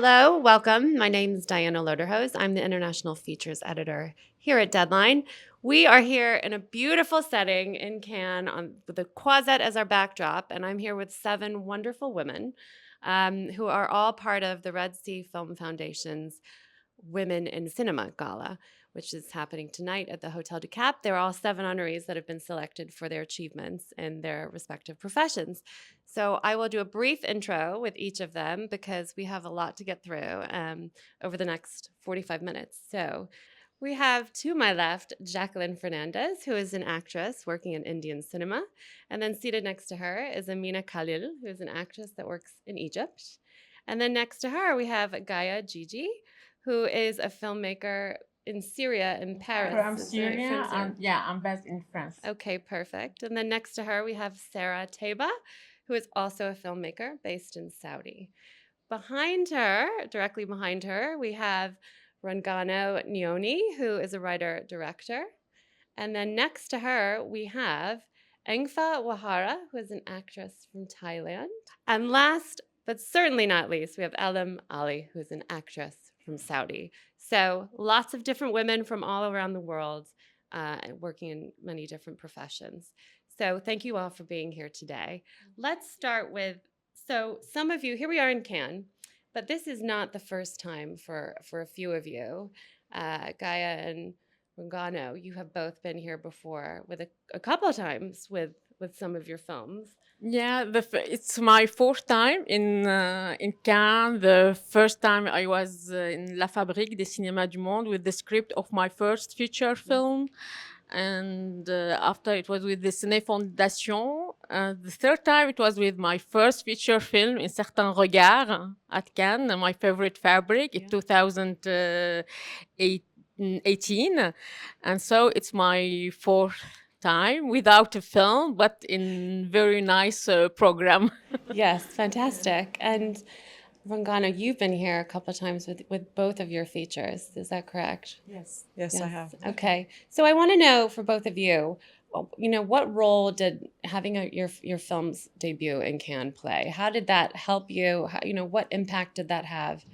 Hello, welcome. My name is Diana Loderhose. I'm the International Features Editor here at Deadline. We are here in a beautiful setting in Cannes with the Croisette as our backdrop, and I'm here with 7 wonderful women who are all part of the Red Sea Film Foundation's Women in Cinema Gala, which is happening tonight at the Hotel du Cap. They're all 7 honorees that have been selected for their achievements in their respective professions. So I will do a brief intro with each of them because we have a lot to get through over the next 45 minutes. So we have to my left Jacqueline Fernandez, who is an actress working in Indian cinema. And then seated next to her is Amina Khalil, who is an actress that works in Egypt. And then next to her, we have Gaia Gigi, who is a filmmaker in Syria, in Paris. From Syria, and I'm based in France. Okay, perfect. And then next to her, we have Sarah Teba, who is also a filmmaker based in Saudi. Behind her, directly behind her, we have Rangano Nioni, who is a writer-director. And then next to her, we have Engfa Wahara, who is an actress from Thailand. And last, but certainly not least, we have Elim Ali, who is an actress from Saudi. So lots of different women from all around the world working in many different professions. So thank you all for being here today. Let's start with, so some of you, here we are in Cannes, but this is not the first time for a few of you. Gaia and Rangano, you have both been here before with a couple of times with some of your films. Yeah, it's my fourth time in Cannes. The first time I was in La Fabrique des Cinémas du Monde with the script of my first feature film. And after it was with the Ciné Fondation. The third time it was with my first feature film, Un Certain Regard, at Cannes, my favorite fabric, in 2018. And so it's my fourth time without a film, but in very nice program. Yes, fantastic. And Rangano, you've been here a couple of times with both of your features. Is that correct? Yes, I have. Okay. So I want to know for both of you, what role did having your film's debut in Cannes play? How did that help you? What impact did that have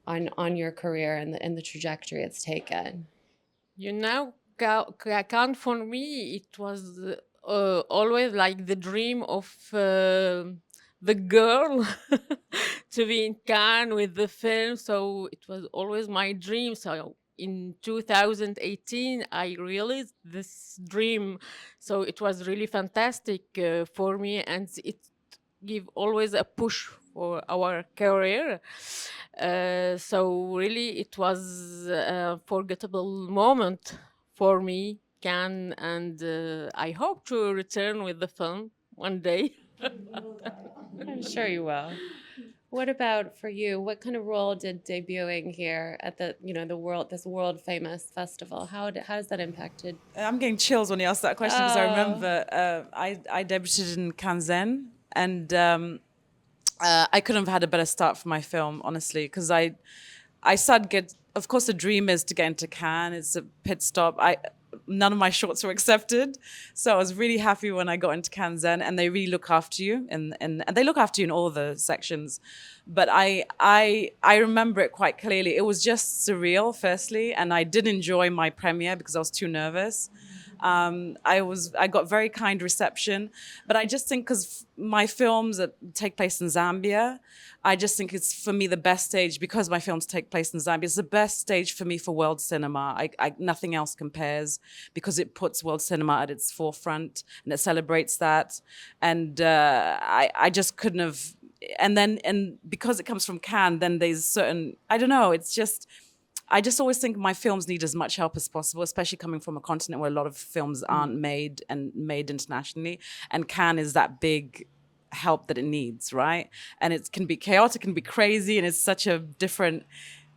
on your career and the trajectory it's taken? Cannes for me, it was always like the dream of the girl to be in Cannes with the film. So it was always my dream. So in 2018, I realized this dream. So it was really fantastic for me, and it gave always a push for our career. So really, it was a forgettable moment for me, Cannes, and I hope to return with the film one day. I'm sure you will. What about for you? What kind of role did debuting here at this world famous festival? How does that impacted? I'm getting chills when you ask that question because I Oh. remember I debuted in Kanzen, and I couldn't have had a better start for my film, honestly, because I started of course the dream is to get into Cannes. It's a pit stop. None of my shorts were accepted, so I was really happy when I got into Kanzen, and they really look after you, and they look after you in all the sections. But I remember it quite clearly. It was just surreal, firstly, and I did enjoy my premiere because I was too nervous. I got very kind reception, but I just think because my films that take place in Zambia, I just think it's for me the best stage because my films take place in Zambia. It's the best stage for me for world cinema. Nothing else compares because it puts world cinema at its forefront and it celebrates that. And I just couldn't have. And because it comes from Cannes, then there's certain, I don't know. It's just. I just always think my films need as much help as possible, especially coming from a continent where a lot of films aren't made internationally. And Cannes is that big help that it needs, right? And it can be chaotic, can be crazy, and it's such a different,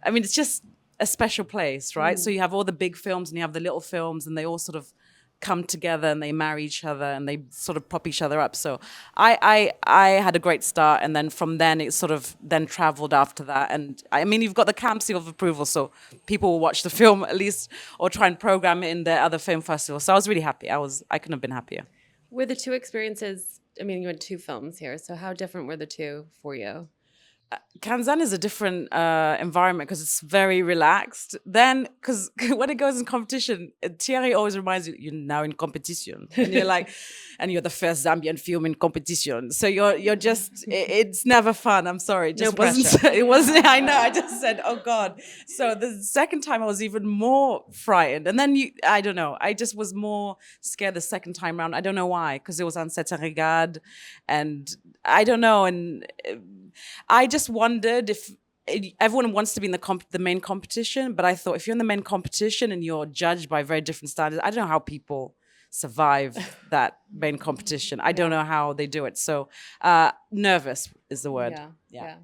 it's just a special place, right? So you have all the big films and you have the little films, and they all sort of come together and they marry each other and they sort of prop each other up. So I had a great start, and then from then it sort of then traveled after that. And you've got the camp seal of approval, so people will watch the film at least or try and program it in their other film festivals. So I was really happy. I couldn't have been happier. Were the two experiences, you had 2 films here, so how different were the two for you? Kanzan is a different environment because it's very relaxed. Then, because when it goes in competition, Thierry always reminds you, you're now in competition, and you're like, and you're the first Zambian film in competition. So you're just, it's never fun. I'm sorry, it No just wasn't. pressure. It wasn't. I know. I just said, oh God. So the second time, I was even more frightened, and then I don't know. I just was more scared the second time around. I don't know why, because it was on Set Regard, and I don't know, and. I just wondered if everyone wants to be in the main competition, but I thought if you're in the main competition and you're judged by very different standards, I don't know how people survive that main competition. I don't know how they do it. So nervous is the word. Yeah.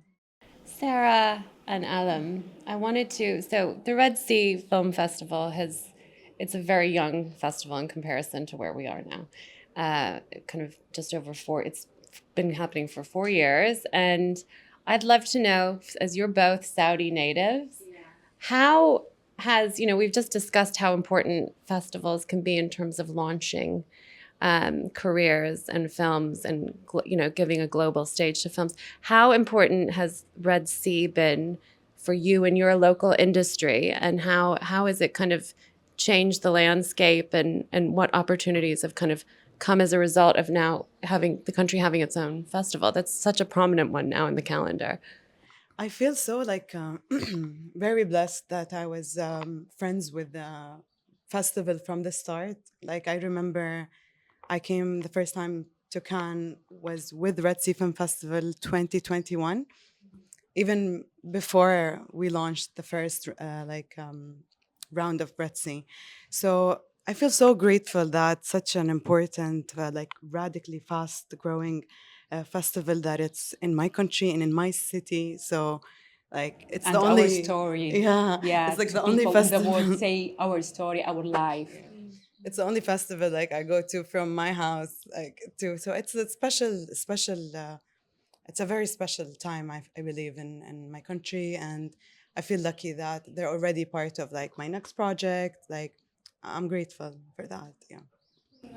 Sarah and Alam, I wanted to. So the Red Sea Film Festival it's a very young festival in comparison to where we are now. Kind of just over it's been happening for 4 years. And I'd love to know, as you're both Saudi natives, how we've just discussed how important festivals can be in terms of launching careers and films and giving a global stage to films. How important has Red Sea been for you in your local industry, and how has it kind of changed the landscape, and what opportunities have kind of come as a result of now having the country having its own festival that's such a prominent one now in the calendar? I feel so like very blessed that I was friends with the festival from the start. Like I remember I came the first time to Cannes was with Red Sea Film Festival 2021, even before we launched the first round of Red Sea. So I feel so grateful that such an important, like radically fast growing festival that it's in my country and in my city. So like it's and the our only, story. yeah, it's like To the only people in the world festival. say our story, our life. It's the only festival like I go to from my house like to. So it's a special. It's a very special time. I believe in my country, and I feel lucky that they're already part of like my next project. Like I'm grateful for that. Yeah.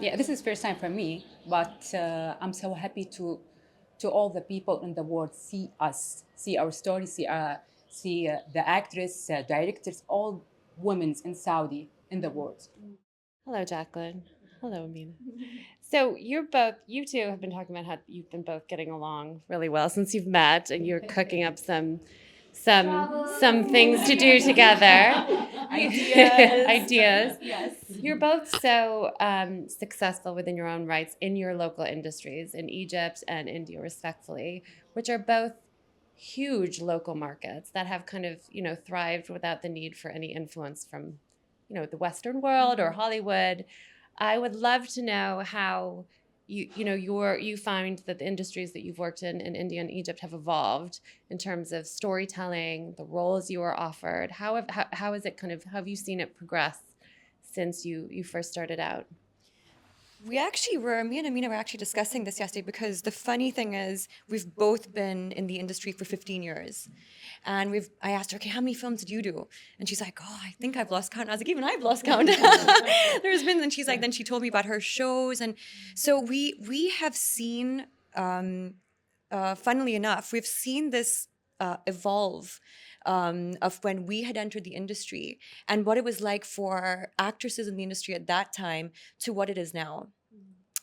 Yeah, this is first time for me, but I'm so happy to all the people in the world see us, see our story, see the actress, directors, all women in Saudi in the world. Hello, Jacqueline. Hello, Amina. So you two have been talking about how you've been both getting along really well since you've met, and you're cooking up some things to do together. Ideas. Yes. You're both so successful within your own rights in your local industries in Egypt and India, respectfully, which are both huge local markets that have kind of thrived without the need for any influence from the Western world or Hollywood. I would love to know how you find that the industries that you've worked in India and Egypt have evolved in terms of storytelling, the roles you are offered. How is it how have you seen it progress since you first started out? Me and Amina were actually discussing this yesterday because the funny thing is we've both been in the industry for 15 years. And I asked her, okay, how many films did you do? And she's like, oh, I think I've lost count. I was like, even I've lost count. And she's like, then she told me about her shows. And so we have seen, funnily enough, we've seen this evolve of when we had entered the industry and what it was like for actresses in the industry at that time to what it is now.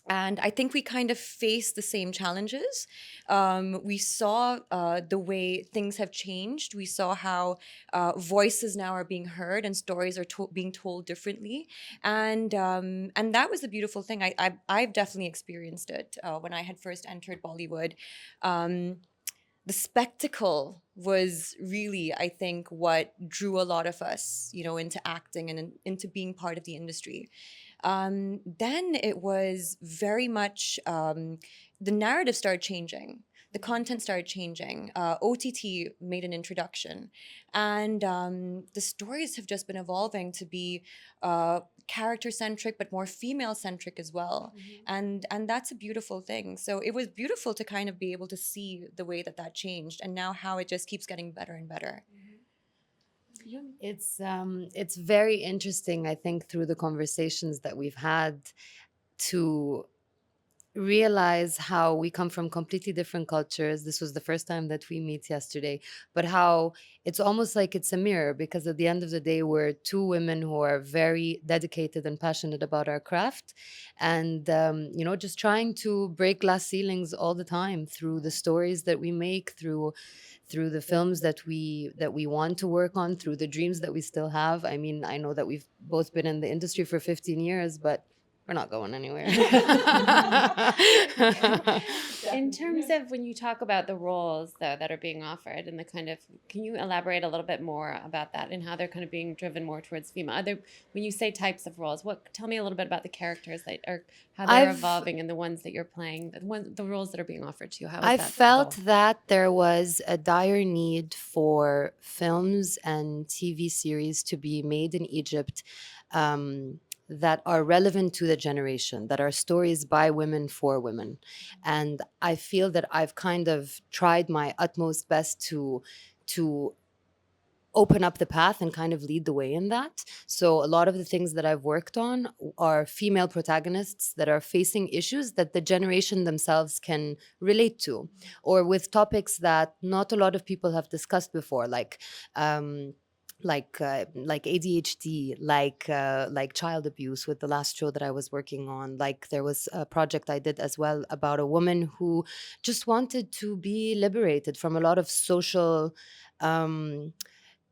And I think we kind of faced the same challenges. We saw the way things have changed. We saw how voices now are being heard and stories are being told differently. And that was the beautiful thing. I've definitely experienced it when I had first entered Bollywood. The spectacle was really, I think, what drew a lot of us, into acting and into being part of the industry. Then it was very much the narrative started changing. The content started changing. OTT made an introduction. And the stories have just been evolving to be character-centric, but more female-centric as well. And that's a beautiful thing. So it was beautiful to kind of be able to see the way that changed, and now how it just keeps getting better and better. It's very interesting, I think, through the conversations that we've had to realize how we come from completely different cultures. This was the first time that we meet yesterday, but how it's almost like it's a mirror, because at the end of the day, we're two women who are very dedicated and passionate about our craft. And, just trying to break glass ceilings all the time through the stories that we make, through the films that we want to work on, through the dreams that we still have. I mean, I know that we've both been in the industry for 15 years, but we're not going anywhere. In terms of when you talk about the roles, though, that are being offered and the kind of, can you elaborate a little bit more about that and how they're kind of being driven more towards female? When you say types of roles, tell me a little bit about the characters that are, how they're I've evolving and the ones that you're playing, the roles that are being offered to you. How is I that felt evolved? that there was a dire need for films and TV series to be made in Egypt, um, that are relevant to the generation, that are stories by women for women. And I feel that I've kind of tried my utmost best to open up the path and kind of lead the way in that. So a lot of the things that I've worked on are female protagonists that are facing issues that the generation themselves can relate to, or with topics that not a lot of people have discussed before, um, like ADHD, like child abuse with the last show that I was working on. Like there was a project I did as well about a woman who just wanted to be liberated from a lot of social um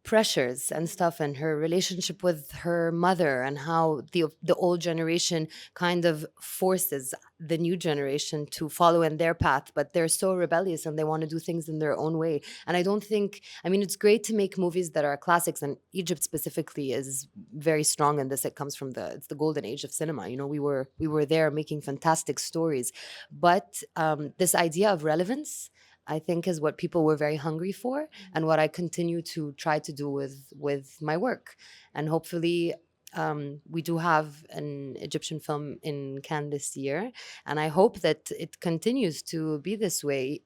pressures and stuff, and her relationship with her mother, and how the old generation kind of forces the new generation to follow in their path, but they're so rebellious and they want to do things in their own way. And I don't think, I mean, it's great to make movies that are classics, and Egypt specifically is very strong in this. It comes from it's the golden age of cinema. We were there making fantastic stories, but this idea of relevance, I think, is what people were very hungry for, and what I continue to try to do with my work. And hopefully, we do have an Egyptian film in Cannes this year, and I hope that it continues to be this way.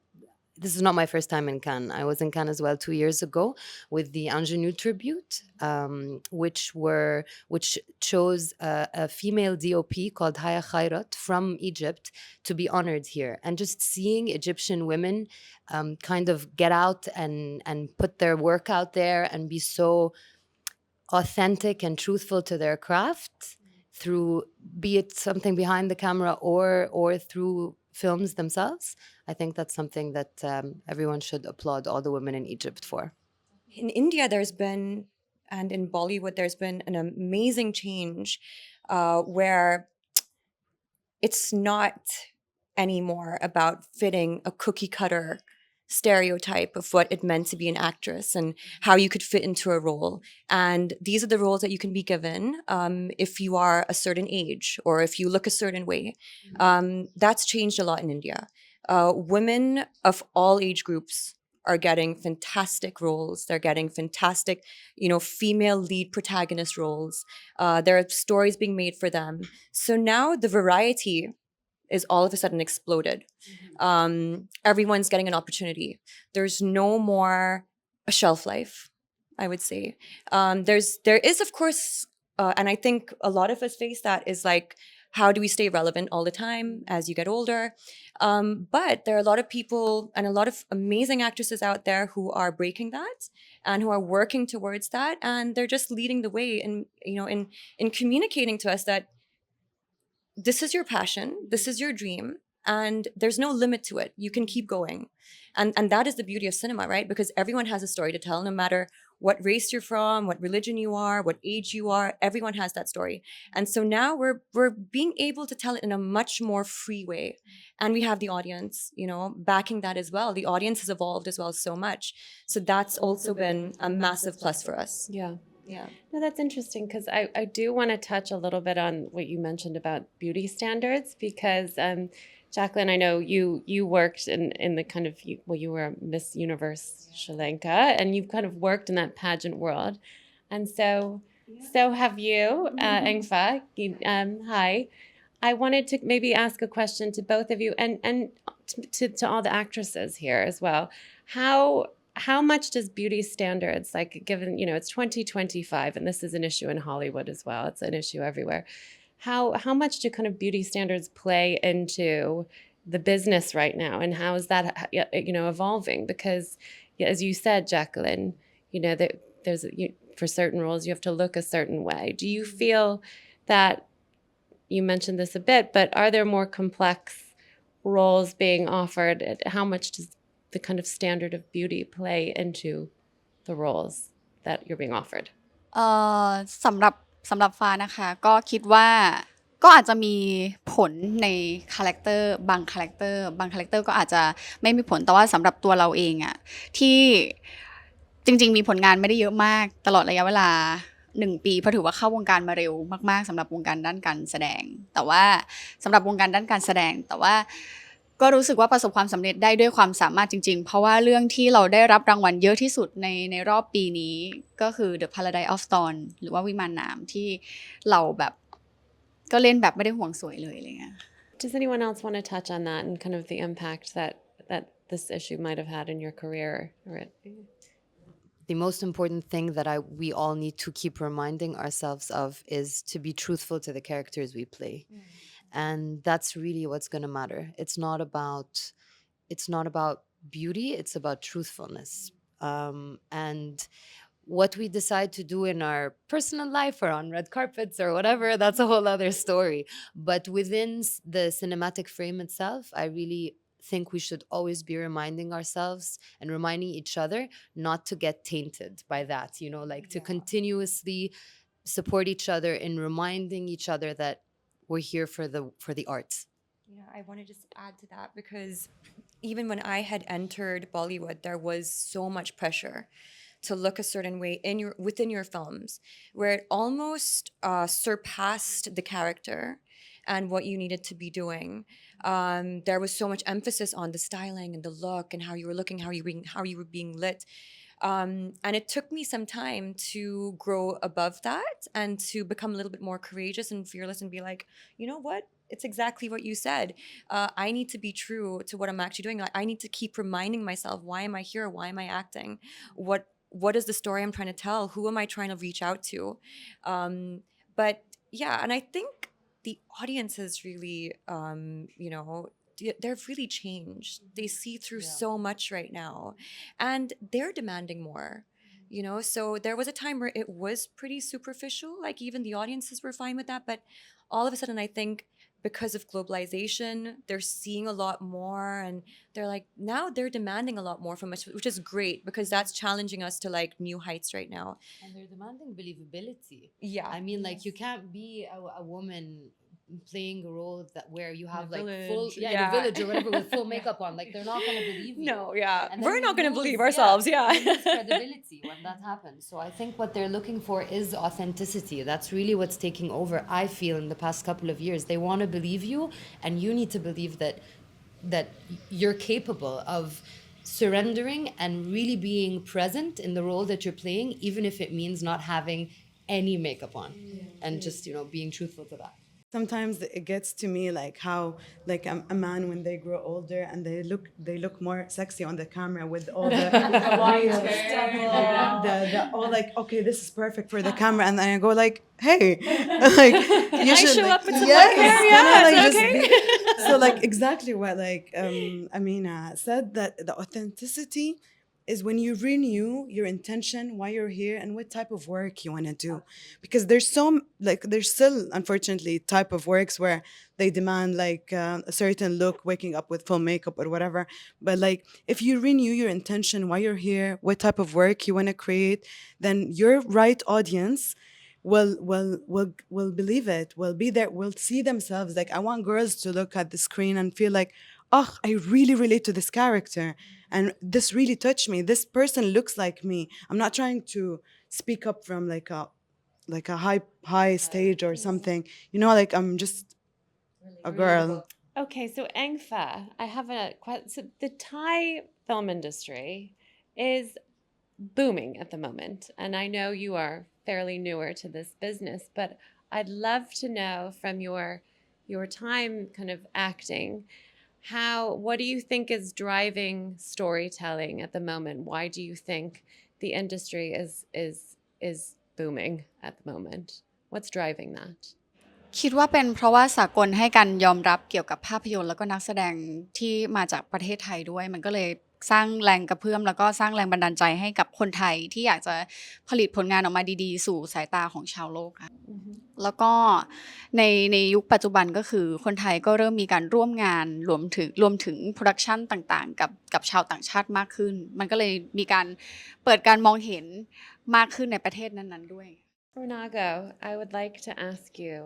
This is not my first time in Cannes. I was in Cannes as well 2 years ago with the Ingenue tribute, which chose a female DOP called Haya Khairat from Egypt to be honored here. And just seeing Egyptian women kind of get out and put their work out there and be so authentic and truthful to their craft through, be it something behind the camera or through films themselves. I think that's something that everyone should applaud all the women in Egypt for. In India, and in Bollywood, there's been an amazing change where it's not anymore about fitting a cookie cutter stereotype of what it meant to be an actress and how you could fit into a role. And these are the roles that you can be given if you are a certain age or if you look a certain way. That's changed a lot in India. Women of all age groups are getting fantastic roles. They're getting fantastic, female lead protagonist roles. There are stories being made for them. So now the variety is all of a sudden exploded. Everyone's getting an opportunity. There's no more a shelf life, I would say. There is, of course, and I think a lot of us face that, is like, how do we stay relevant all the time as you get older? But there are a lot of people and a lot of amazing actresses out there who are breaking that and who are working towards that, and they're just leading the way in communicating to us that this is your passion, this is your dream, and there's no limit to it. You can keep going. And that is the beauty of cinema, right? Because everyone has a story to tell, no matter what race you're from, what religion you are, what age you are, everyone has that story. And so now we're being able to tell it in a much more free way. And we have the audience, backing that as well. The audience has evolved as well so much. So that's also been a massive plus for us. Yeah. Yeah. No, that's interesting, because I do want to touch a little bit on what you mentioned about beauty standards, because Jacqueline, I know you worked in the kind of, you were Miss Universe Sri Lanka, and you've kind of worked in that pageant world, and so have you, Engfa. Hi. I wanted to maybe ask a question to both of you, and to all the actresses here as well. How much does beauty standards, like, given, it's 2025 and this is an issue in Hollywood as well, it's an issue everywhere. how much do kind of beauty standards play into the business right now, and how is that evolving? Because as you said, Jacqueline, there's for certain roles you have to look a certain way. Do you feel that, you mentioned this a bit, but are there more complex roles being offered? How much does the kind of standard of beauty play into the roles that you're being offered? เอ่อสำหรับฟ้านะคะก็คิดว่าก็อาจจะมีผลในคาแรคเตอร์บางคาแรคเตอร์ก็อาจจะไม่มีผลแต่ว่าสำหรับตัวเราเองอะที่จริงๆมีผลงานไม่ได้เยอะมากตลอดระยะเวลา1 ปีเพราะถือว่าเข้าวงการมาเร็วมากๆสำหรับวงการด้านการแสดงแต่ว่าสำหรับวงการด้านการแสดงแต่ว่าก็รู้สึกว่าประสบความสำเร็จได้ด้วยความสามารถจริงๆเพราะว่าเรื่องที่เราได้รับรางวัลเยอะที่สุดในรอบปีนี้ก็คือ The Paradise of Dawn หรือว่าวิมานน้ำที่เราแบบก็เล่นแบบไม่ได้ห่วงสวยเลยอะไรเงี้ย Does anyone else want to touch on that and kind of the impact that this issue might have had in your career? The most important thing that we all need to keep reminding ourselves of is to be truthful to the characters we play. And that's really what's going to matter. It's not about beauty, it's about truthfulness. And what we decide to do in our personal life or on red carpets or whatever, that's a whole other story. But within the cinematic frame itself, I really think we should always be reminding ourselves and reminding each other not to get tainted by that, to continuously support each other in reminding each other that we're here for the arts. Yeah, I want to just add to that because even when I had entered Bollywood, there was so much pressure to look a certain way within your films, where it almost surpassed the character and what you needed to be doing. There was so much emphasis on the styling and the look and how you were looking, how you were being lit. And it took me some time to grow above that and to become a little bit more courageous and fearless and be like, you know what? It's exactly what you said. I need to be true to what I'm actually doing. I need to keep reminding myself, why am I here? Why am I acting? What is the story I'm trying to tell? Who am I trying to reach out to? But yeah, and I think the audience has really, they've really changed. They see through so much right now, and they're demanding more. So there was a time where it was pretty superficial, like even the audiences were fine with that, but all of a sudden I think because of globalization, they're seeing a lot more, and they're like, now they're demanding a lot more from us, which is great because that's challenging us to like new heights right now. And they're demanding believability. Yeah. I mean, like, you can't be a woman playing a role where you have like full in the a village or whatever with full makeup on. Like, they're not going to believe you. No, yeah. And then We're we not going to lose- believe ourselves, we yeah. lose credibility when that happens. So I think what they're looking for is authenticity. That's really what's taking over, I feel, in the past couple of years. They want to believe you, and you need to believe that you're capable of surrendering and really being present in the role that you're playing, even if it means not having any makeup on, and just being truthful to that. Sometimes it gets to me like how like a man when they grow older and they look more sexy on the camera with all the the all like, okay, this is perfect for the camera, and then I go like, hey, like you should show like, up with some yes, white hair? you know, Yeah, like, it's just okay. so like exactly what like Amina said, that the authenticity is when you renew your intention, why you're here, and what type of work you want to do. Because there's still, unfortunately, type of works where they demand like a certain look, waking up with full makeup or whatever. But like, if you renew your intention, why you're here, what type of work you want to create, then your right audience will believe it, will be there, will see themselves. Like, I want girls to look at the screen and feel like, oh, I really relate to this character, and this really touched me. This person looks like me. I'm not trying to speak up from like a high stage or something. Like, I'm just a girl. Okay, so Engfa, I have a question. So the Thai film industry is booming at the moment, and I know you are fairly newer to this business, but I'd love to know from your time kind of acting, what do you think is driving storytelling at the moment? Why do you think the industry is booming at the moment? What's driving that? คิดว่าเป็นเพราะว่าสากลให้การยอมรับเกี่ยวกับภาพยนตร์แล้วก็นักแสดงที่มาจากประเทศไทยด้วยมันก็เลยสร้างแรงกระเพื่อมแล้วก็สร้างแรงบันดาลใจให้กับคนไทยที่อยากจะผลิตผลงานออกมาดีๆสู่สายตาของชาวโลกค่ะแล้วก็ในยุคปัจจุบันก็คือคนไทยก็เริ่มมีการร่วมงานรวมถึงโปรดักชันต่างๆกับชาวต่างชาติมากขึ้นมันก็เลยมีการเปิดการมองเห็นมากขึ้นในประเทศนั้นๆด้วย Renago, I would like to ask you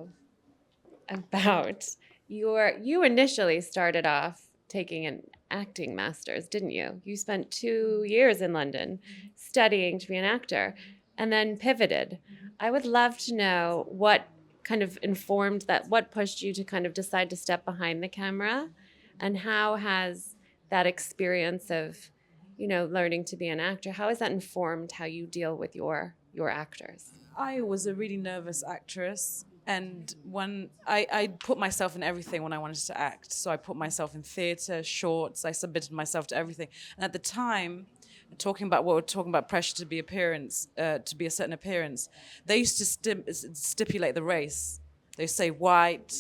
about you initially started off taking an acting master's, didn't you? You spent 2 years in London studying to be an actor and then pivoted. I would love to know what kind of informed that, what pushed you to kind of decide to step behind the camera, and how has that experience of, learning to be an actor, how has that informed how you deal with your actors? I was a really nervous actress. And when I put myself in everything when I wanted to act. So I put myself in theatre, shorts, I submitted myself to everything. And at the time, talking about what we're talking about, pressure to be to be a certain appearance, they used to stipulate the race. They say white,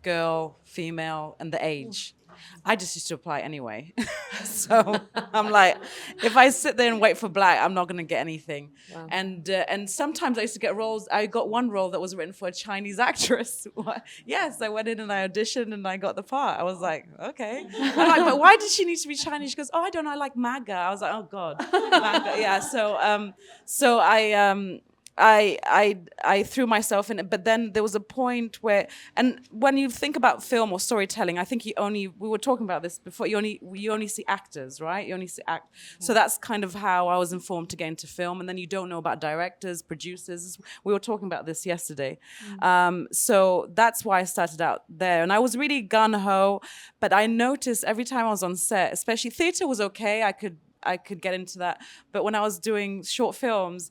girl, female, and the age. I just used to apply anyway. So I'm like, if I sit there and wait for black, I'm not going to get anything. Wow. And sometimes I used to get roles. I got one role that was written for a Chinese actress. Yes, I went in and I auditioned and I got the part. I was like, okay. I'm like, but why does she need to be Chinese? She goes, oh, I don't know. I like MAGA. I was like, oh God, MAGA. Yeah. So I threw myself in it, but then there was a point where, and when you think about film or storytelling, I think we were talking about this before, you only see actors, right? You only see act. So that's kind of how I was informed to get into film, and then you don't know about directors, producers. We were talking about this yesterday. So that's why I started out there, and I was really gung-ho, but I noticed every time I was on set, especially theatre was okay, I could get into that. But when I was doing short films,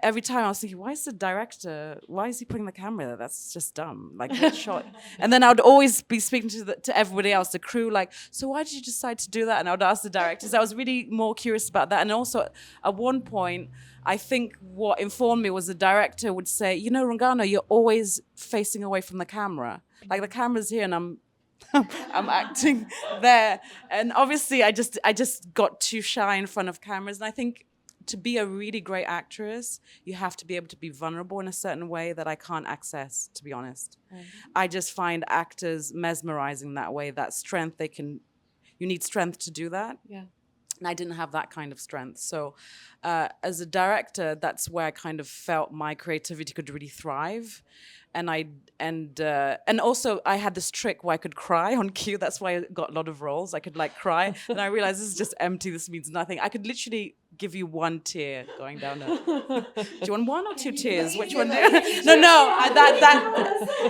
every time I was thinking, why is the director, why is he putting the camera there? That's just dumb. Like, what shot? And then I would always be speaking to everybody else, the crew, like, so why did you decide to do that? And I would ask the directors. I was really more curious about that. And also, at one point, I think what informed me was the director would say, Rungano, you're always facing away from the camera. Like, the camera's here and I'm acting there. And obviously I just got too shy in front of cameras. And I think to be a really great actress, you have to be able to be vulnerable in a certain way that I can't access, to be honest. I just find actors mesmerizing that way, that strength you need strength to do that. Yeah. And I didn't have that kind of strength. So as a director, that's where I kind of felt my creativity could really thrive. And also I had this trick where I could cry on cue. That's why I got a lot of roles. I could like cry, and I realized this is just empty. This means nothing. I could literally give you one tear going down. Do you want 1 or 2 tears? Which one? No.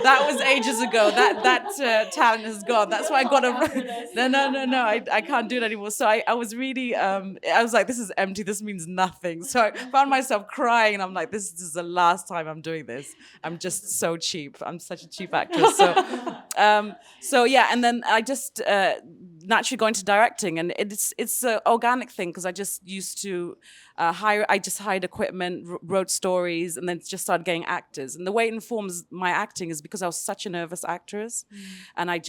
That was ages ago. That talent is gone. That's why I got a. No. I can't do it anymore. So I was really. I was like, this is empty. This means nothing. So I found myself crying, and I'm like, this is the last time I'm doing this. I'm just so cheap. I'm such a cheap actress. So yeah, and then I just naturally go into directing, and it's an organic thing because I just used to I just hired equipment, wrote stories, and then just started getting actors. And the way it informs my acting is because I was such a nervous actress, and I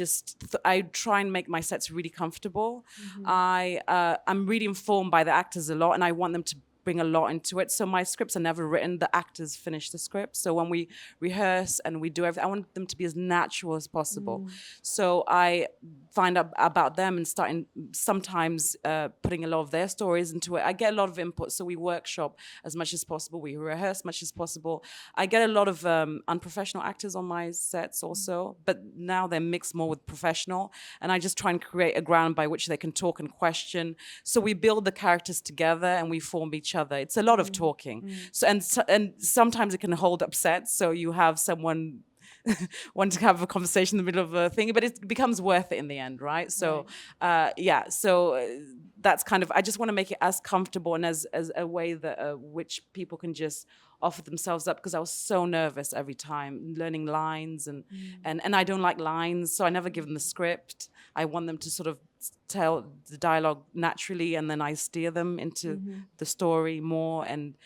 try and make my sets really comfortable. I'm really informed by the actors a lot, and I want them to bring a lot into it. So my scripts are never written. The actors finish the script. So when we rehearse and we do everything, I want them to be as natural as possible. So I find out about them and starting sometimes putting a lot of their stories into it. I get a lot of input. So we workshop as much as possible. We rehearse as much as possible. I get a lot of unprofessional actors on my sets also, but now they're mixed more with professional. And I just try and create a ground by which they can talk and question. So we build the characters together and we form each other. It's a lot of talking. So and sometimes it can hold upset. So you have someone want to have a conversation in the middle of a thing, but it becomes worth it in the end, right? So that's kind of, I just want to make it as comfortable and as a way that which people can just offer themselves up, because I was so nervous every time learning lines and I don't like lines, so I never give them the script. I want them to sort of tell the dialogue naturally, and then I steer them into the story more, and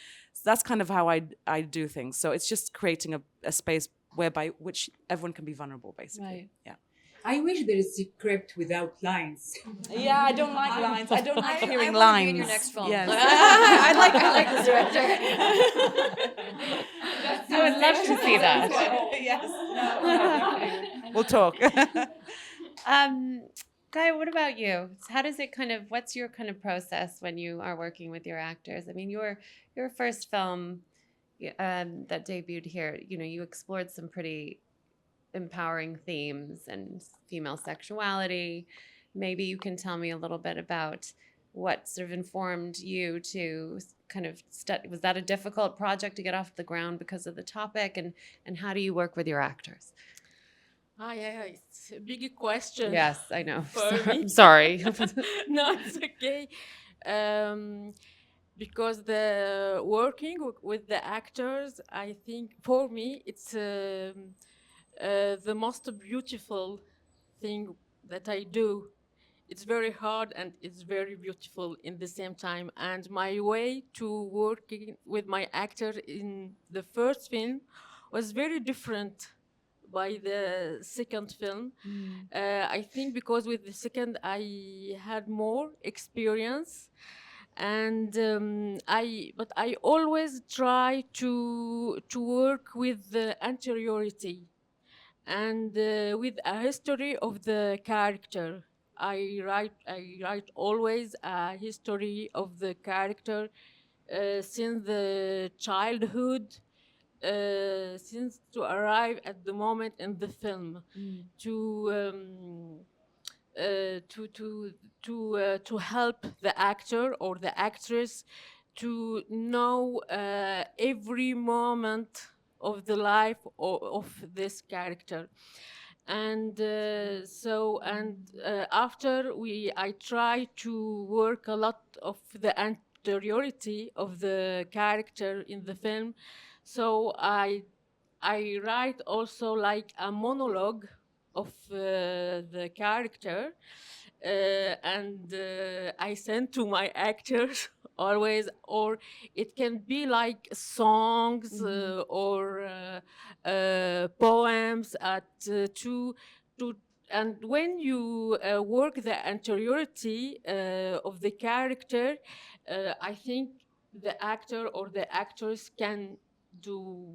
that's kind of how I do things. So it's just creating a space whereby which everyone can be vulnerable, basically. Right. Yeah. I wish there is a script without lines. Yeah, I don't like lines. I don't like hearing I wanna lines. be in your next film. Yes. I like this director. I would love to see that. Yes. We'll talk. Guy, what about you? How does it what's your kind of process when you are working with your actors? I mean, your first film that debuted here, you explored some pretty empowering themes and female sexuality. Maybe you can tell me a little bit about what sort of informed you to kind of was that a difficult project to get off the ground because of the topic, and how do you work with your actors? Yeah, it's a big question. Yes, I know. For me. I'm sorry. No, it's okay. Because the working with the actors, I think for me it's the most beautiful thing that I do. It's very hard and it's very beautiful in the same time. And my way to working with my actor in the first film was very different by the second film. I think because with the second I had more experience, and but I always try to work with the anteriority and with a history of the character. I write always a history of the character since the childhood, since to arrive at the moment in the film, to to help the actor or the actress to know every moment of the life of this character. And after I try to work a lot of the anteriority of the character in the film, so I write also like a monologue of the character, and I send to my actors always, or it can be like songs or poems to and when you work the anteriority of the character, I think the actor or the actors can do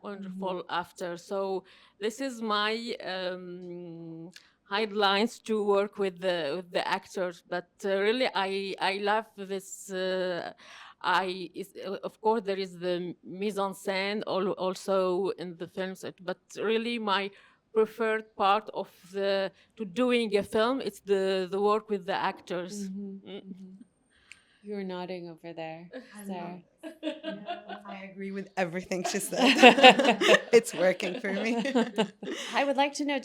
wonderful after. So this is my guidelines to work with the actors. But really I love this. Of course there is the mise en scène also in the films, but really my preferred part of the to doing a film, it's the work with the actors. You're nodding over there, Sarah. I agree with everything she said. It's working for me. I would like to know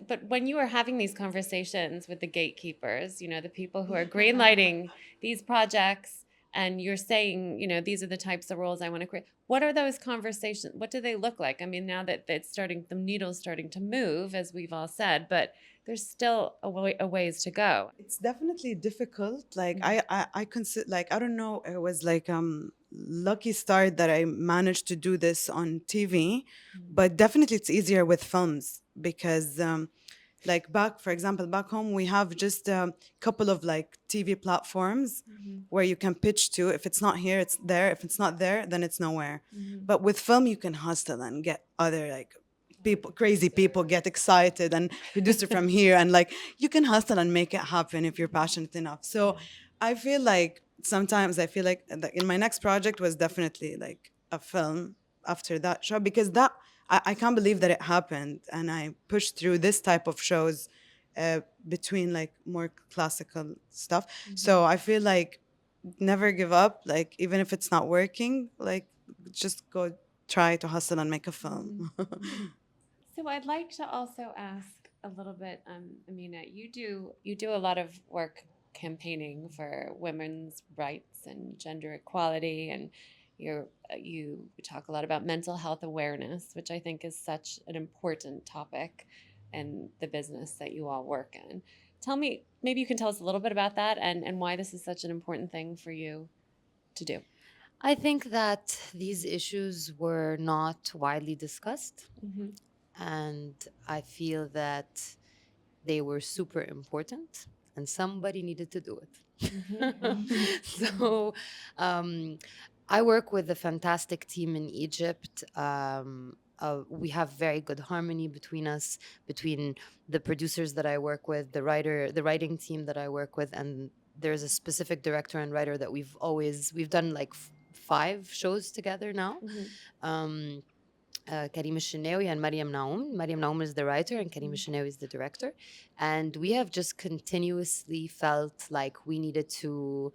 but when you are having these conversations with the gatekeepers, the people who are greenlighting these projects, and you're saying, these are the types of roles I want to create. What are those conversations? What do they look like? I mean, now that the needle's starting to move, as we've all said, but there's still a ways to go. It's definitely difficult. Like I consider, like, I don't know, it was like lucky start that I managed to do this on TV, but definitely it's easier with films because like for example, back home we have just a couple of like TV platforms where you can pitch to. If it's not here, it's there. If it's not there, then it's nowhere. But with film you can hustle and get other like crazy people get excited and produce it from here, and like you can hustle and make it happen if you're passionate enough. So I feel like sometimes I feel like in my next project was definitely like a film after that show, because that I can't believe that it happened, and I pushed through this type of shows between like more classical stuff. So I feel like never give up, like even if it's not working, like just go try to hustle and make a film. So I'd like to also ask a little bit, Amina, you do a lot of work campaigning for women's rights and gender equality, and you talk a lot about mental health awareness, which I think is such an important topic in the business that you all work in. Tell me, maybe you can tell us a little bit about that and why this is such an important thing for you to do. I think that these issues were not widely discussed, Mhm. and I feel that they were super important, and somebody needed to do it. So, um, I work with a fantastic team in Egypt. We have very good harmony between us, between the producers that I work with, the writing team that I work with, and there's a specific director and writer that we've done like 5 shows together now. Mhm. Um, Karim Shinawi and Mariam Naum. Mariam Naum is the writer and Karim Shinawi is the director. And we have just continuously felt like we needed to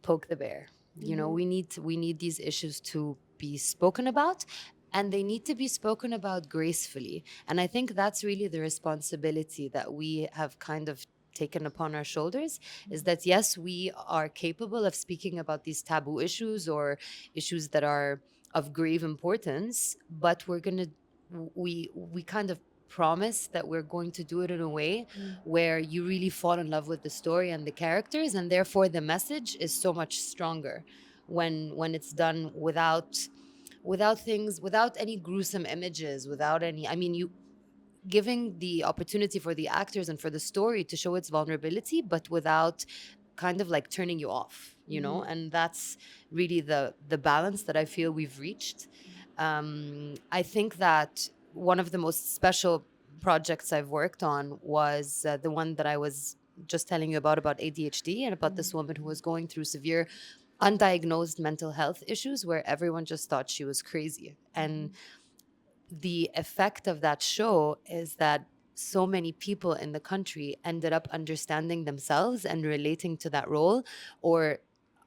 poke the bear. You know, we need these issues to be spoken about, and they need to be spoken about gracefully. And I think that's really the responsibility that we have kind of taken upon our shoulders, is that yes, we are capable of speaking about these taboo issues or issues that are of grave importance, but we kind of promise that we're going to do it in a way where you really fall in love with the story and the characters, and therefore the message is so much stronger when it's done without any gruesome images, without any, I mean, you giving the opportunity for the actors and for the story to show its vulnerability, but without kind of like turning you off, you know. And that's really the balance that I feel we've reached. I think that one of the most special projects I've worked on was the one that I was just telling you about ADHD, and about this woman who was going through severe undiagnosed mental health issues where everyone just thought she was crazy. And the effect of that show is that so many people in the country ended up understanding themselves and relating to that role, or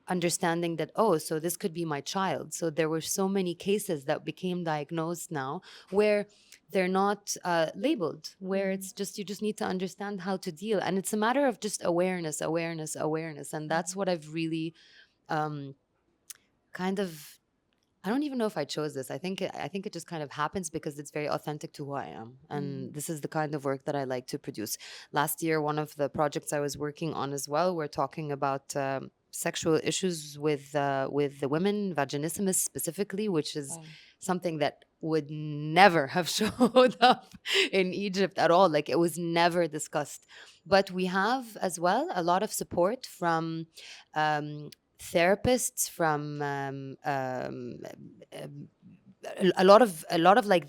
understanding that, oh, so this could be my child. So there were so many cases that became diagnosed now where they're not labeled, where it's just, you just need to understand how to deal, and it's a matter of just awareness. And that's what I've really um, kind of, I don't even know if I chose this. I think it just kind of happens because it's very authentic to who I am, and this is the kind of work that I like to produce. Last year, one of the projects I was working on as well, we're talking about sexual issues with the women, vaginismus specifically, which is something that would never have showed up in Egypt at all. Like, it was never discussed. But we have as well a lot of support from um, therapists, from um, a lot of like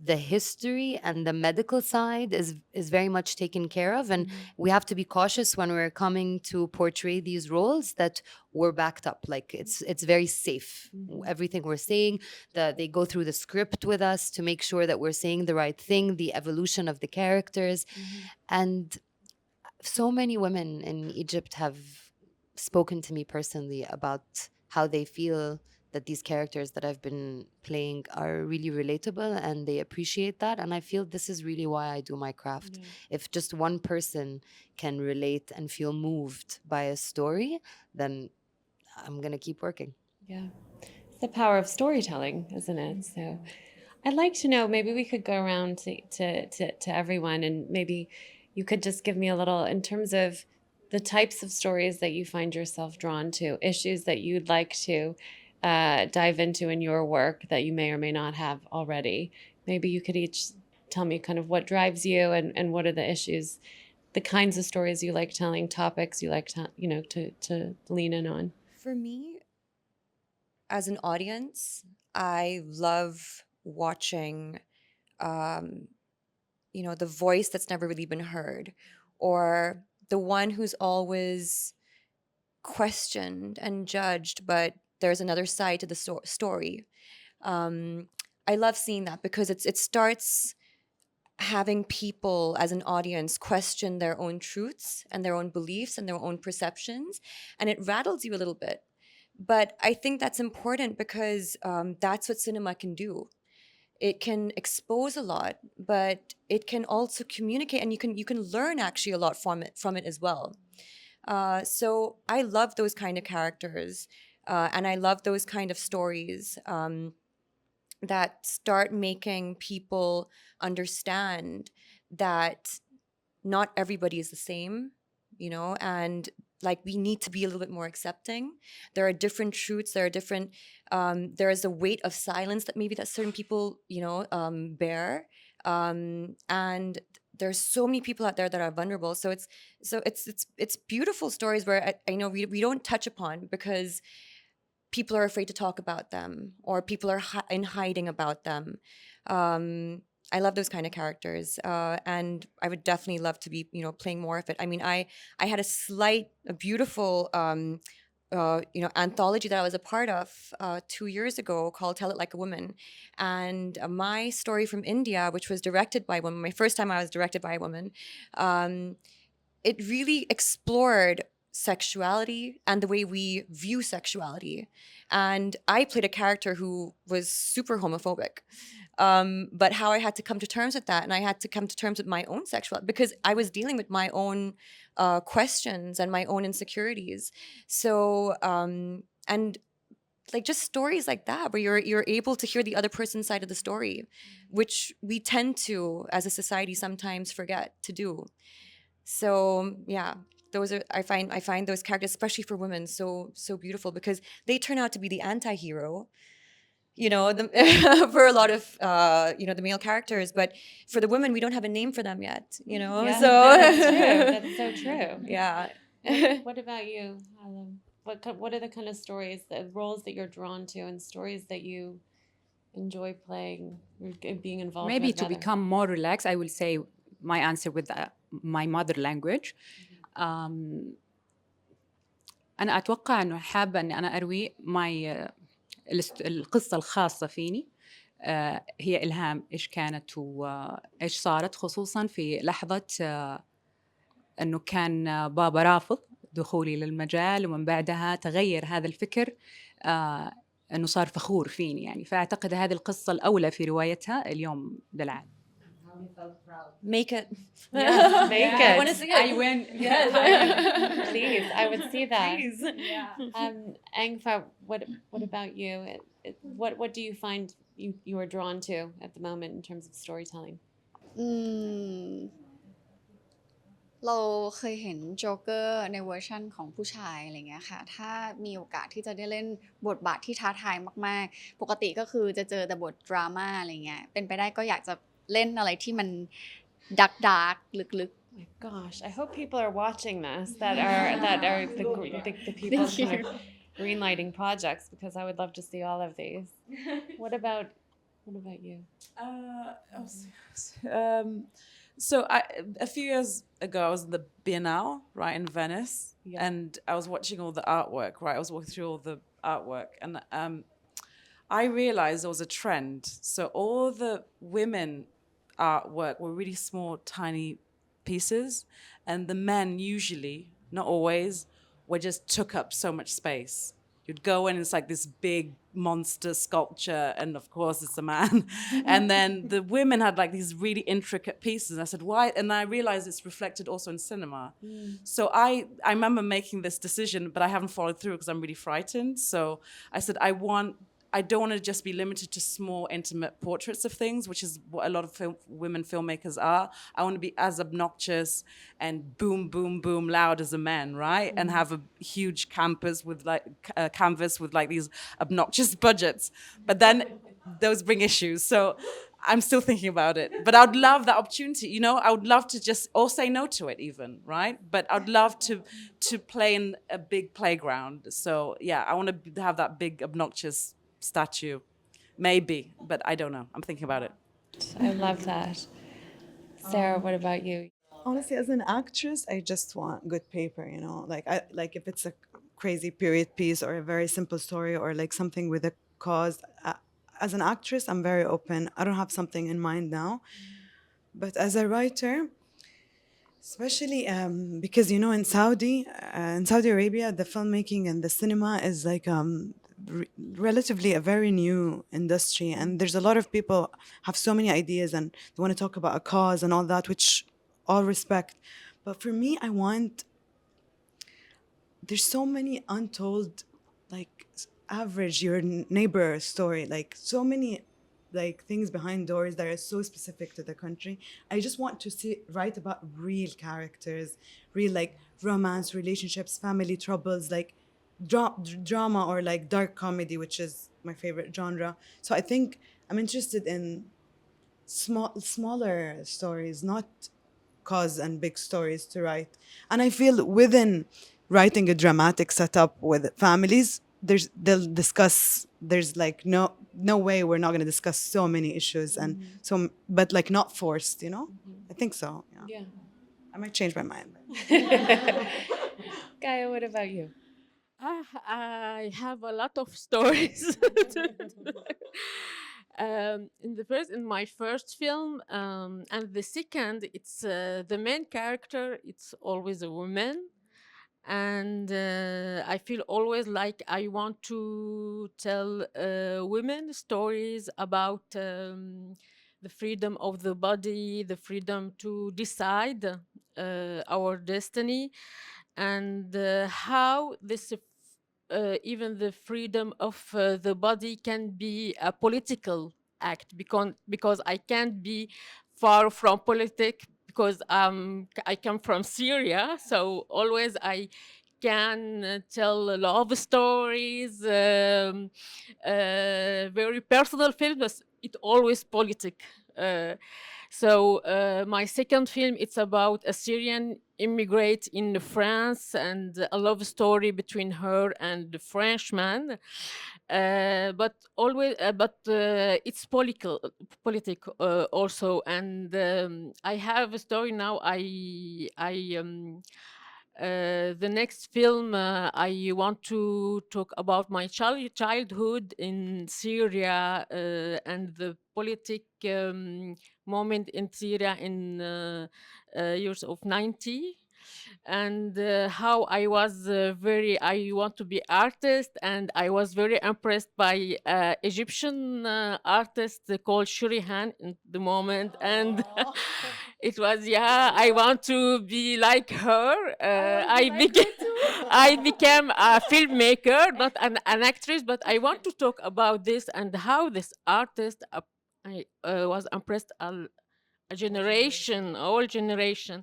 the history and the medical side is very much taken care of, and we have to be cautious when we're coming to portray these roles that we're backed up, like it's very safe. Everything we're saying, that they go through the script with us to make sure that we're saying the right thing, the evolution of the characters. And so many women in Egypt have spoken to me personally about how they feel that these characters that I've been playing are really relatable, and they appreciate that. And I feel this is really why I do my craft. If just one person can relate and feel moved by a story, then I'm going to keep working. Yeah. It's the power of storytelling, isn't it? So I'd like to know, maybe we could go around to everyone, and maybe you could just give me a little in terms of the types of stories that you find yourself drawn to, issues that you'd like to dive into in your work that you may or may not have already. Maybe you could each tell me kind of what drives you, and what are the issues, the kinds of stories you like telling, topics you like to lean in on. For me, as an audience, I love watching, um, the voice that's never really been heard, or the one who's always questioned and judged, but there's another side to the story. Um, I love seeing that because it starts having people as an audience question their own truths and their own beliefs and their own perceptions, and it rattles you a little bit. But I think that's important because that's what cinema can do. It can expose a lot, but it can also communicate, and you can learn actually a lot from it as well. So I love those kind of characters, and I love those kind of stories that start making people understand that not everybody is the same, and like we need to be a little bit more accepting. There are different truths. There are different. There is a weight of silence that maybe that certain people, bear, and there's so many people out there that are vulnerable. So it's beautiful stories where I know we don't touch upon because people are afraid to talk about them or people are in hiding about them. I love those kind of characters, and I would definitely love to be, playing more of it. I mean, I had a beautiful, anthology that I was a part of 2 years ago called "Tell It Like a Woman," and my story from India, which was directed by a woman, my first time I was directed by a woman. It really explored sexuality and the way we view sexuality. And I played a character who was super homophobic. But how I had to come to terms with that, and I had to come to terms with my own sexuality because I was dealing with my own questions and my own insecurities. So, and like just stories like that, where you're able to hear the other person's side of the story, which we tend to, as a society, sometimes forget to do. So yeah, those are I find those characters, especially for women, so beautiful because they turn out to be the anti-hero, for a lot of the male characters, but for the women we don't have a name for them yet. Yeah, So that's true. That's so true. yeah. What about you, Alam? What are the kind of stories, the roles that you're drawn to, and stories that you enjoy playing or being involved Maybe with? to rather? become more relaxed, I will say my answer with my mother language. Um, أنا أتوقع إنه حابة إني أنا أروي القصة الخاصة فيني. هي إلهام إيش كانت وإيش صارت، خصوصاً في لحظة إنه كان بابا رافض دخولي للمجال، ومن بعدها تغير هذا الفكر، إنه صار فخور فيني يعني. فأعتقد هذه القصة الأولى في روايتها اليوم دلعان. Make it. Yes, make I it. want to see it. I win. Yes. Please, I would see that. Please. Angfa, what about you? What do you find you are drawn to at the moment in terms of storytelling? อืมเราเคยเห็นโจ๊กเกอร์ในเวอร์ชั่นของผู้ชายอะไรเงี้ยค่ะถ้ามีโอกาสที่จะได้เล่นบทบาทที่ท้าทายมากๆปกติก็คือจะเจอแต่บทดราม่าอะไรเงี้ยเป็นไปได้ก็อยากจะเล่นอะไรที่มันดักลึก My gosh, I hope people are watching this that are the people kind of greenlighting projects, because I would love to see all of these. What about you? A few years ago, I was in the Biennale, right, in Venice, Yeah. and I was watching all the artwork, right? I was walking through all the artwork, and I realized there was a trend. So all the women artwork were really small, tiny pieces, and the men usually, not always, just took up so much space. You'd go in, it's like this big monster sculpture, and of course it's a man. And then the women had like these really intricate pieces. I said, why? And I realized it's reflected also in cinema. So I remember making this decision, but I haven't followed through because I'm really frightened. So I said, I don't want to just be limited to small, intimate portraits of things, which is what a lot of women filmmakers are. I want to be as obnoxious and boom, boom, boom loud as a man, right? And have a huge canvas with like these obnoxious budgets. But then those bring issues. So I'm still thinking about it. But I would love that opportunity. I would love to just, or say no to it even, right? But I'd love to play in a big playground. So yeah, I want to have that big obnoxious statue, maybe, but I don't know. I'm thinking about it. I love that. Sarah, what about you? Honestly, as an actress, I just want good paper, like if it's a crazy period piece or a very simple story or like something with a cause. As an actress, I'm very open. I don't have something in mind now. But as a writer, especially because in Saudi Arabia, the filmmaking and the cinema is like relatively a very new industry, and there's a lot of people have so many ideas and they want to talk about a cause and all that, which all respect. But for me, there's so many untold, like average your neighbor story, like so many like things behind doors that are so specific to the country. I just want to write about real characters, real like romance, relationships, family troubles, like drama or like dark comedy, which is my favorite genre. So I think I'm interested in smaller stories, not cause and big stories to write. And I feel within writing a dramatic setup with families, they'll discuss. There's like no way we're not going to discuss so many issues and so, but like not forced. I think so. Yeah. Yeah. I might change my mind. Gaia, what about you? I have a lot of stories. In my first film, and the second, it's the main character. It's always a woman, and I feel always like I want to tell women stories about the freedom of the body, the freedom to decide our destiny, and how this even the freedom of the body can be a political act, because I can't be far from politics, because I come from Syria, so always I can tell love stories, very personal films, but it always politic. Uh, my second film, it's about a Syrian immigrant in France and a love story between her and the Frenchman. But it's politic also. And I have a story now. The next film, I want to talk about my childhood in Syria, and the politic moment in Syria in years of 90, and how I was I want to be artist, and I was very impressed by Egyptian artist called Shurihan in the moment, and it was, yeah, I want to be like her. I became a filmmaker, not an actress, but I want to talk about this and how this artist I was impressed a generation, a whole generation.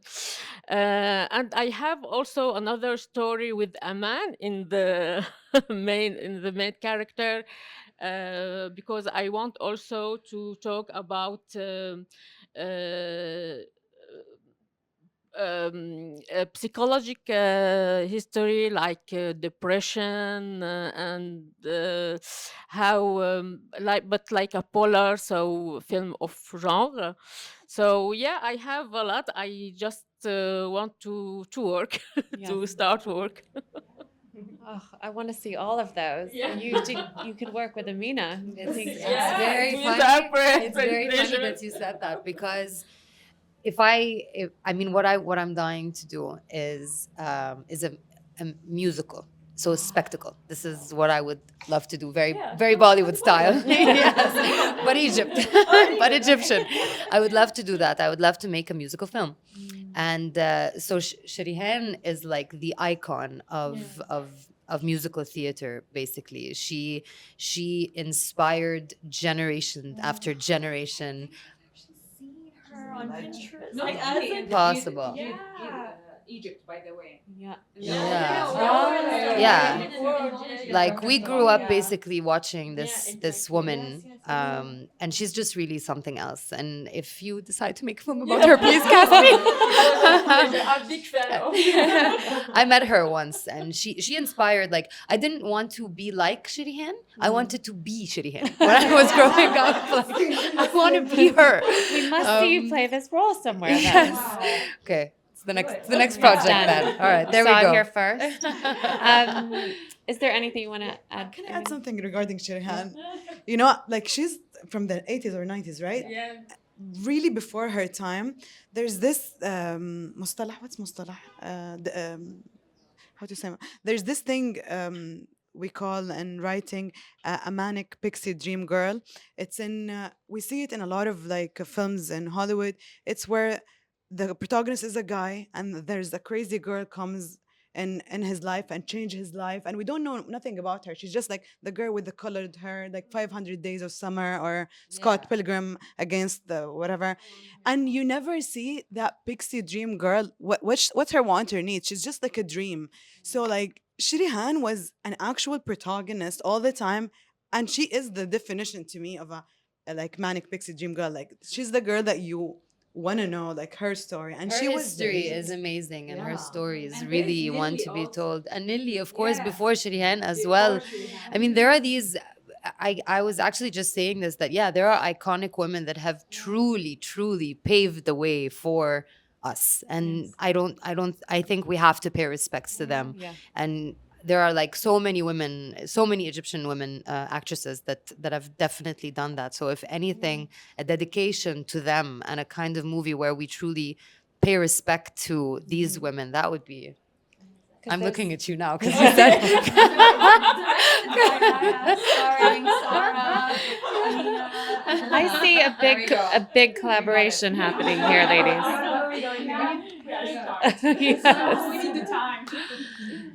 And I have also another story with a man in the main character, because I want also to talk about psychologic history, like depression, and how like a polar, so film of genre. So yeah, I have a lot. I just want to work to start work. Oh, I want to see all of those. Yeah. You could work with Amina. I think It's Yeah, very with funny. April, It's very funny pleasure. that you said that, because I mean, what I'm dying to do is a musical, so spectacle. This is what I would love to do, very Bollywood style. Yes, but Egypt, but Egyptian. I would love to do that. I would love to make a musical film, and so Sharihan is like the icon of musical theater. Basically, she inspired generation after generation. Possible. Egypt, by the way. yeah. Yeah. Like we grew up basically watching this woman, and she's just really something else. And if you decide to make a film about her, please cast me. I'm a big fan of. I met her once, and she inspired. Like, I didn't want to be like Shirihan. I wanted to be Shirihan when I was growing up. Like, I want to be her. We must see you play this role somewhere. Then. Yes. Okay. It's the next project then. All right, there we Saw go. it here first. Is there anything you want to add? Can I add something regarding Shirhan? Like she's from the 80s or 90s, right? Yeah. Really before her time. There's this mustalah. What's mustalah? How to say? There's this thing we call in writing a manic pixie dream girl. It's in we see it in a lot of like films in Hollywood. It's where the protagonist is a guy and there's a crazy girl comes in his life and change his life, and we don't know nothing about her. She's just like the girl with the colored hair, like 500 Days of Summer or Scott Pilgrim against the whatever, and you never see that pixie dream girl. What's her want or need? She's just like a dream. So like Shirihan was an actual protagonist all the time, and she is the definition to me of a like manic pixie dream girl. Like she's the girl that you want to know like her story, and Her she was the history lead. is amazing, and her Yeah. story is And really there's one Lily to be also. told. And Lily, of course, Yeah. before Shirihan as Before well. Shirihan. I mean, there are these. I was actually just saying this, that yeah, there are iconic women that have truly paved the way for us, and I think we have to pay respects to them. Yeah. And there are like so many women, so many Egyptian women actresses that have definitely done that. So if anything, a dedication to them and a kind of movie where we truly pay respect to these women, that would be. I'm looking at you now because you said. I see a big collaboration happening here, ladies. Yes. We need the time.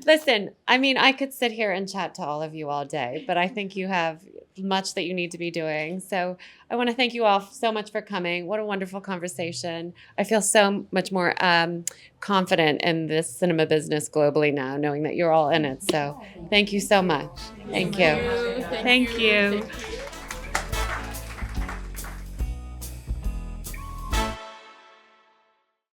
Listen, I mean, I could sit here and chat to all of you all day, but I think you have much that you need to be doing. So I want to thank you all so much for coming. What a wonderful conversation. I feel so much more confident in this cinema business globally now, knowing that you're all in it. So thank you so much. Thank you. Thank Thank you. you. Thank you.